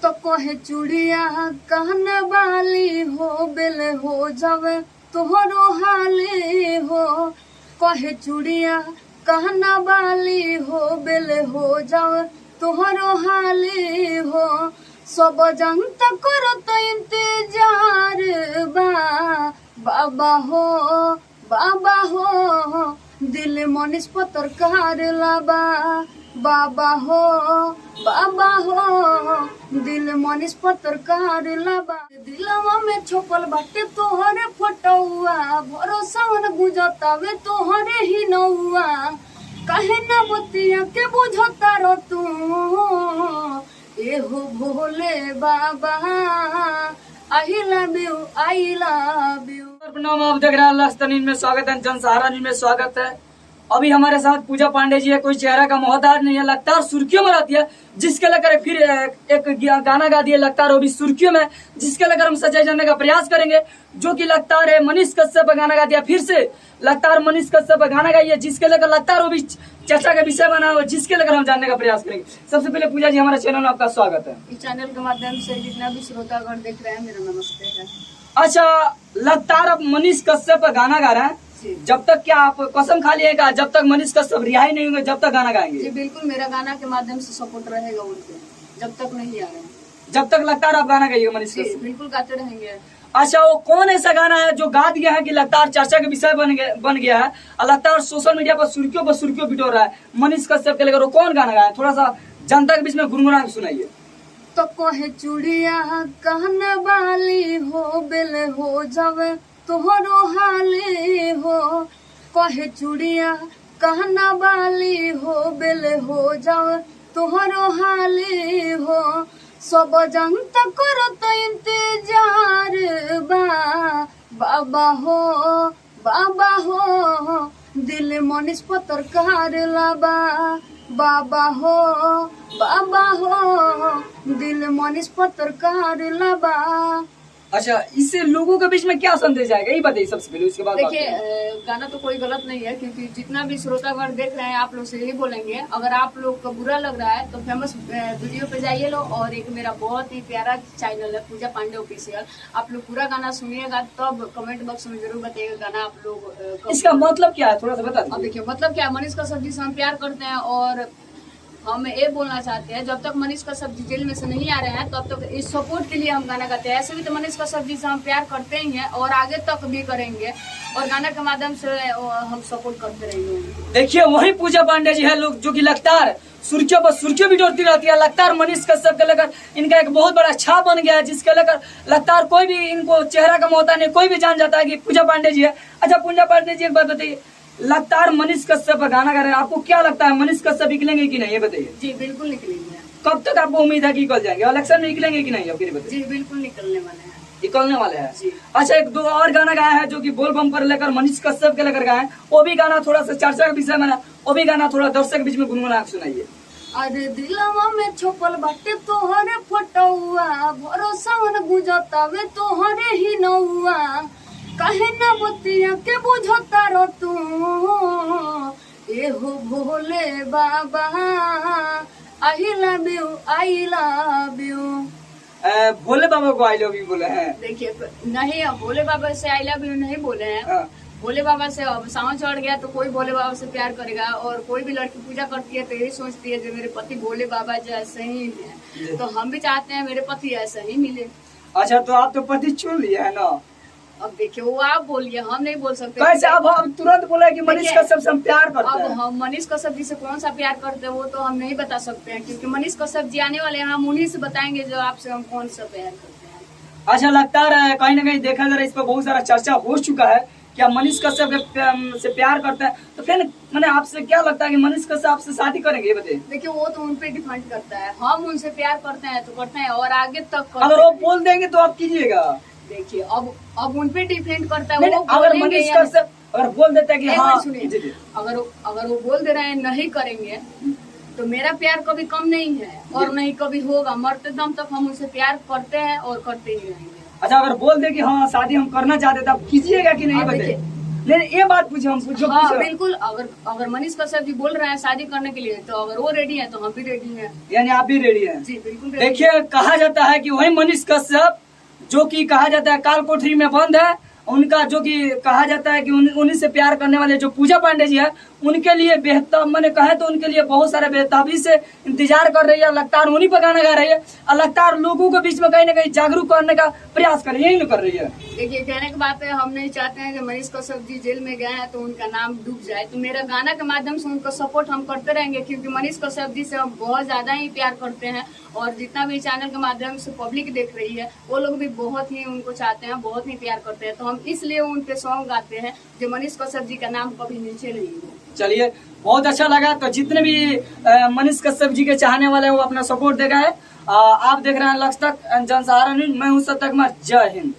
तो कहे चूड़िया कहन वाली हो बेल हो जावे तोहरो हाले हो। कहे चूड़िया कहन वाली हो बेल हो जावे तोहरो हाले हो। सब जनता करो तो इंतजार बाबा हो दिल मनीष पत्रकार लाबा बाबा हो दिल मनीष पत्रकार लाबा। दिलवा में छुपल बाटे तोहरे फोटोआ भरोसा बुझतावे तोहरे ही नौआ। कहे न बतिया के बुझता रो तू एहो भोले बाबा आई लव यू। प्रणाम, आप देख रहे हैं लस्तर न्यूज में स्वागत है, जनसहारा न्यूज में स्वागत है। अभी हमारे साथ पूजा पांडे जी है। कोई चेहरा का मोहताज नहीं है, लगातार सुर्खियों में रहती है, जिसके लेकर फिर एक गाना गा दिए लगातार, वो भी सुर्खियों में, जिसके लेकर हम सच्चाई जानने का प्रयास करेंगे। जो कि लगातार है मनीष कश्यप गाना गा दिया, फिर से लगातार मनीष कश्यप गाना गाई है, जिसके लेकर लगातार वो भी चर्चा का विषय बना हुआ, जिसके लेकर हम जानने का प्रयास करेंगे। सबसे पहले पूजा जी, हमारे चैनल में आपका स्वागत है। इस चैनल के माध्यम से जितना भी श्रोतागण देख रहे हैं, मेरा नमस्ते है। अच्छा, लगातार आप मनीष कश्यप गाना गा रहे हैं, जब तक क्या आप कसम खा लिएगा जब तक मनीष कश्यप रिहाई नहीं होंगे जब तक गाना गाएंगे? जी बिल्कुल, मेरा गाना के माध्यम से सपोर्ट रहेगा उनके, जब तक नहीं आ रहे हैं, जब तक लगातार आप गाना गाइएगा मनीष कश्यप? बिल्कुल गाते रहेंगे। अच्छा, वो कौन ऐसा गाना है जो गा दिया है कि लगातार चर्चा का विषय बन गया है और लगातार सोशल मीडिया पर सुर्खियों बिटोर रहा है मनीष कश्यप के लेकर? वो कौन गाना गाया, थोड़ा सा जनता के बीच में गुनगुना के सुनाइए। तो कहे चूड़िया कहन वाली हो बेल हो जावे तोहरो हाले हो। कहे चूड़िया कहन वाली हो बेल हो जावे तोहरो हाले हो। सब जनता करो तो इंतजार बाबा हो दिल मनीष पत्रकार लाबा बाबा हो दिल मनीष पत्रकार लाबा। अच्छा, इससे लोगों के बीच में क्या संदेश जाएगा, ये बताइए सबसे पहले, उसके बाद देखिए गाना तो कोई गलत नहीं है, क्योंकि जितना भी श्रोतागण देख रहे हैं आप लोग से यही बोलेंगे, अगर आप लोग को बुरा लग रहा है तो फेमस वीडियो पे जाइए लो, और एक मेरा बहुत ही प्यारा चैनल है पूजा पांडे ऑफिशियल, आप लोग पूरा गाना सुनिएगा, तब कमेंट बॉक्स में जरूर बताइएगा गाना आप लोग इसका मतलब क्या है, थोड़ा सा बता दीजिए। अब देखिए मतलब क्या है, मनीष कश्यप जी से हम प्यार करते हैं, और हम ये बोलना चाहते हैं जब तक मनीष कश्यप जी जेल में से नहीं आ रहे हैं तब तक इस सपोर्ट के लिए हम गाना गाते हैं। ऐसे भी तो मनीष कश्यप जी से हम प्यार करते ही हैं और आगे तक भी करेंगे, और गाना के माध्यम से हम सपोर्ट करते रहेंगे। देखिए, वही पूजा पांडे जी है लोग जो कि लगातार सुर्खियों भी जोड़ती रहती है। लगातार मनीष कश्यप के लेकर इनका एक बहुत बड़ा छाप बन गया है, जिसके लेकर लगातार कोई भी इनको चेहरा का मोहताज नहीं, कोई भी जान जाता है कि पूजा पांडे जी है। अच्छा पूजा पांडे जी, एक बात बताइए, लगातार मनीष कश्यप गाना गा रहे हैं, आपको क्या लगता है मनीष कश्यप निकलेंगे कि नहीं, ये बताइए। जी बिल्कुल निकलेंगे। कब तक आपको उम्मीद है कि निकल जाएंगे, इलेक्शन में निकलेंगे कि नहीं, बताइए। जी बिल्कुल निकलने वाले हैं, निकलने वाले हैं। अच्छा, एक दो और गाना गाया है जो कि बोल बम पर लेकर मनीष कश्यप के लेकर गाए, वो भी गाना थोड़ा सा चर्चा का विषय बना, वो भी गाना थोड़ा दर्शक के बीच में गुनगुना सुनाइए। अरे दिलवा में छुपल बाटे तोहरे फोटोआ भरोसा बुझतावे तोहरे ही नौआ। कहे न बतिया के बुझता रो तू एहो भोले बाबा आई लव यू। भोले बाबा को आई लव यू बोले हैं? देखिए नहीं, भोले बाबा से आई लव यू नहीं बोले हैं। भोले बाबा से अब सावन चढ़ गया तो कोई भोले बाबा से प्यार करेगा, और कोई भी लड़की पूजा करती है तो यही सोचती है जो मेरे पति भोले बाबा जैसे ही है, तो हम भी चाहते हैं मेरे पति ऐसा ही मिले। अच्छा, तो आप तो पति चुन लिए है ना? अब देखिए वो आप बोलिए, हम नहीं बोल सकते। कैसे आप तुरंत बोला कि मनीष कश्यप से हम प्यार करते हैं? अब हम मनीष कश्यप जी से कौन सा प्यार करते हैं वो तो हम नहीं बता सकते हैं, क्योंकि मनीष कश्यप जी आने वाले हैं, हम उन्हीं से बताएंगे जो आपसे हम कौन सा प्यार करते हैं। अच्छा, लगता है कहीं ना कहीं देखा जा रहा है, इस पर बहुत सारा चर्चा हो चुका है, क्या मनीष कश्यप से प्यार करते हैं, तो फिर मैंने आपसे क्या लगता है कि मनीष कश्यप आपसे शादी करेंगे, ये बताइए। देखिए वो तो उन पे डिपेंड करता है, हम उनसे प्यार करते हैं तो करते हैं, और आगे तक करते अगर वो बोल देंगे तो आप कीजिएगा? देखिए अब उन पे डिपेंड करता है, वो अगर मनीष कश्यप अगर बोल देता है कि हाँ, सुनिए, अगर वो बोल दे रहे हैं नहीं करेंगे तो मेरा प्यार कभी कम नहीं है और नहीं कभी होगा, मरते दम तक हम उनसे प्यार करते हैं और करते ही रहेंगे। अच्छा, अगर बोल दे कि हाँ शादी हम करना चाहते तो आप कीजिएगा कि नहीं, बताइए। लेकिन ये बात पूछे हम जो हाँ पूछे। बिल्कुल, अगर मनीष कश्यप जी बोल रहे हैं शादी करने के लिए, तो अगर वो रेडी है तो हम भी रेडी हैं। यानी आप भी रेडी हैं? जी बिल्कुल ready हैं। देखिए, कहा जाता है कि वही मनीष कश्यप जो कि कहा जाता है काल कोठरी में बंद है, उनका जो कि कहा जाता है कि उन्हीं से प्यार करने वाले जो पूजा पांडे जी है, उनके लिए बेहतर मैंने कहा तो उनके लिए बहुत सारे बेताबी से इंतजार कर रही है। लगातार उन्हीं पर गाना गा रही है और लगातार लोगों के बीच में कहीं ना कहीं जागरूक करने का प्रयास कर रही है, यही कर रही है। देखिए, कहने की बात है, हम नहीं चाहते हैं कि मनीष कश्यप जी जेल में गए हैं तो उनका नाम डूब जाए। तो मेरा गाना के माध्यम से उनको सपोर्ट हम करते रहेंगे, क्योंकि मनीष कश्यप जी से हम बहुत ज्यादा ही प्यार करते हैं। और जितना भी चैनल के माध्यम से पब्लिक देख रही है, वो लोग भी बहुत ही उनको चाहते हैं, बहुत ही प्यार करते हैं। तो हम इसलिए उन पे सॉन्ग गाते हैं जो मनीष कश्यप जी का नाम कभी नीचे नहीं हो। चलिए, बहुत अच्छा लगा। तो जितने भी मनीष कश्यप जी के चाहने वाले हैं वो अपना सपोर्ट देगा है। आप देख रहे हैं लक्ष्य तक जनसहारा न्यूज। मैं हूं सत्य कुमार। जय हिंद।